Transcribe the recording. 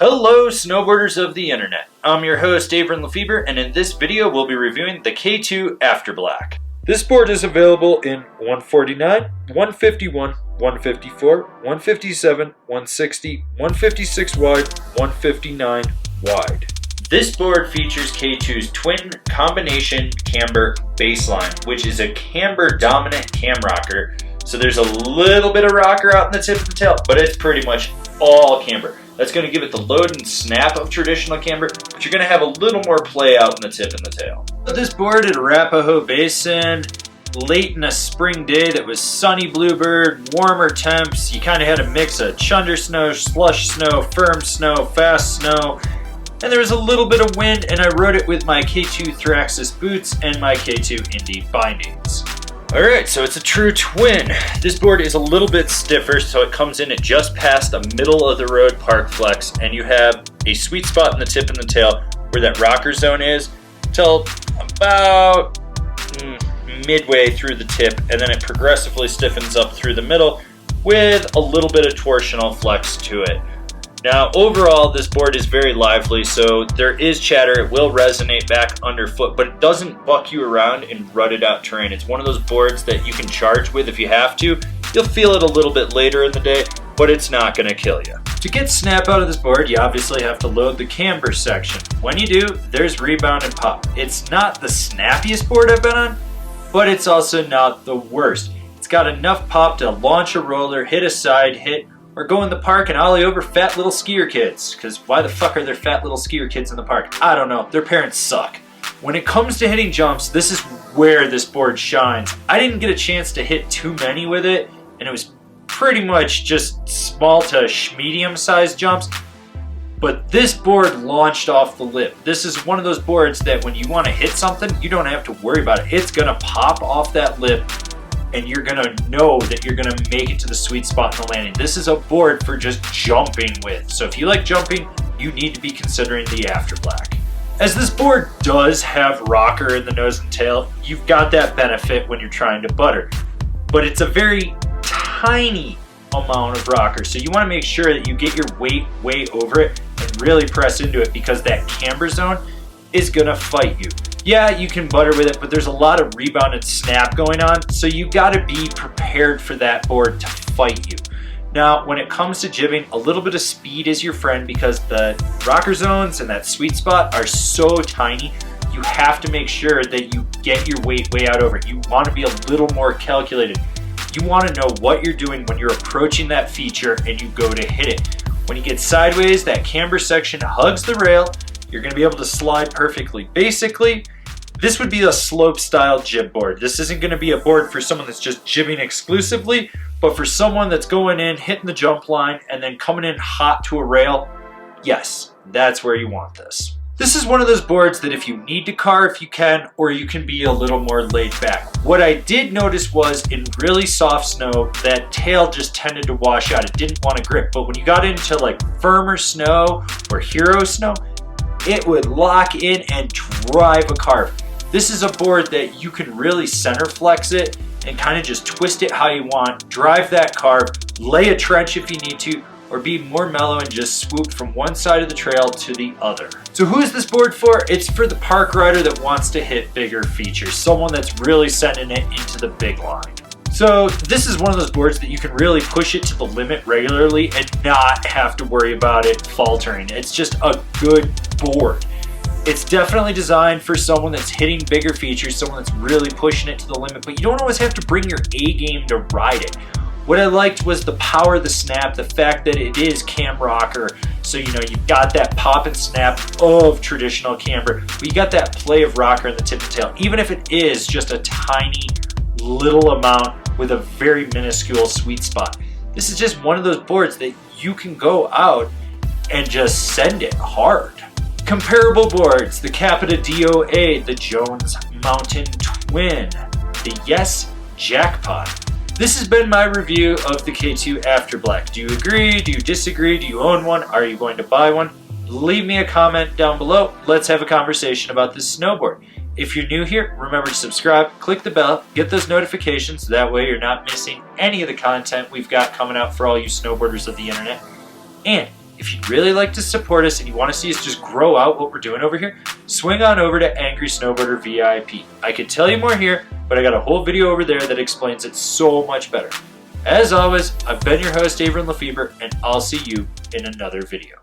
Hello snowboarders of the internet, I'm your host Avran LeFeber, and in this video we'll be reviewing the K2 Afterblack. This board is available in 149, 151, 154, 157, 160, 156 wide, 159 wide. This board features K2's twin combination camber baseline, which is a camber dominant cam rocker. So there's a little bit of rocker out in the tip of the tail, but it's pretty much all camber. That's going to give it the load and snap of traditional camber, but you're going to have a little more play out in the tip and the tail. This board at Arapahoe Basin, late in a spring day that was sunny bluebird, warmer temps. You kind of had a mix of chunder snow, slush snow, firm snow, fast snow, and there was a little bit of wind, and I rode it with my K2 Thraxis boots and my K2 Indy bindings. Alright, so it's a true twin. This board is a little bit stiffer, so it comes in at just past the middle of the road park flex, and you have a sweet spot in the tip and the tail where that rocker zone is till about midway through the tip, and then it progressively stiffens up through the middle with a little bit of torsional flex to it. Now overall this board is very lively, so there is chatter. It will resonate back underfoot, but it doesn't buck you around in rutted out terrain. It's one of those boards that you can charge with if you have to. You'll feel it a little bit later in the day, but it's not going to kill you. To get snap out of this board, you obviously have to load the camber section. When you do, there's rebound and pop. It's not the snappiest board I've been on, but it's also not the worst. It's got enough pop to launch a roller, hit a side hit, or go in the park and ollie over fat little skier kids. Because why the fuck are there fat little skier kids in the park? I don't know. Their parents suck. When it comes to hitting jumps, this is where this board shines. I didn't get a chance to hit too many with it, and it was pretty much just small to medium sized jumps. But this board launched off the lip. This is one of those boards that when you want to hit something, you don't have to worry about it. It's going to pop off that lip, and you're gonna know that you're gonna make it to the sweet spot in the landing. This is a board for just jumping with. So if you like jumping, you need to be considering the Afterblack. As this board does have rocker in the nose and tail, you've got that benefit when you're trying to butter. But it's a very tiny amount of rocker, so you wanna make sure that you get your weight way over it and really press into it, because that camber zone is gonna fight you. Yeah, you can butter with it, but there's a lot of rebound and snap going on, so you gotta be prepared for that board to fight you. Now, when it comes to jibbing, a little bit of speed is your friend, because the rocker zones and that sweet spot are so tiny, you have to make sure that you get your weight way out over it. You wanna be a little more calculated. You wanna know what you're doing when you're approaching that feature and you go to hit it. When you get sideways, that camber section hugs the rail, you're gonna be able to slide perfectly. Basically, this would be a slope style jib board. This isn't gonna be a board for someone that's just jibbing exclusively, but for someone that's going in, hitting the jump line, and then coming in hot to a rail, yes, that's where you want this. This is one of those boards that if you need to carve, you can, or you can be a little more laid back. What I did notice was in really soft snow, that tail just tended to wash out. It didn't want to grip, but when you got into like firmer snow or hero snow, it would lock in and drive a carve. This is a board that you can really center flex it and kind of just twist it how you want, drive that carve, lay a trench if you need to, or be more mellow and just swoop from one side of the trail to the other. So who is this board for? It's for the park rider that wants to hit bigger features, someone that's really sending it into the big line. So this is one of those boards that you can really push it to the limit regularly and not have to worry about it faltering. It's just a good board. It's definitely designed for someone that's hitting bigger features, someone that's really pushing it to the limit, but you don't always have to bring your A game to ride it. What I liked was the power of the snap, the fact that it is cam rocker, so you know you've got that pop and snap of traditional camber, but you got that play of rocker in the tip and tail, even if it is just a tiny little amount with a very minuscule sweet spot. This is just one of those boards that you can go out and just send it hard. Comparable boards, the Capita DOA, the Jones Mountain Twin, the Yes Jackpot. This has been my review of the K2 Afterblack. Do you agree? Do you disagree? Do you own one? Are you going to buy one? Leave me a comment down below. Let's have a conversation about this snowboard. If you're new here, remember to subscribe, click the bell, get those notifications. That way you're not missing any of the content we've got coming out for all you snowboarders of the internet. And if you'd really like to support us and you want to see us just grow out what we're doing over here, swing on over to Angry Snowboarder VIP. I could tell you more here, but I got a whole video over there that explains it so much better. As always, I've been your host, Avran LeFeber, and I'll see you in another video.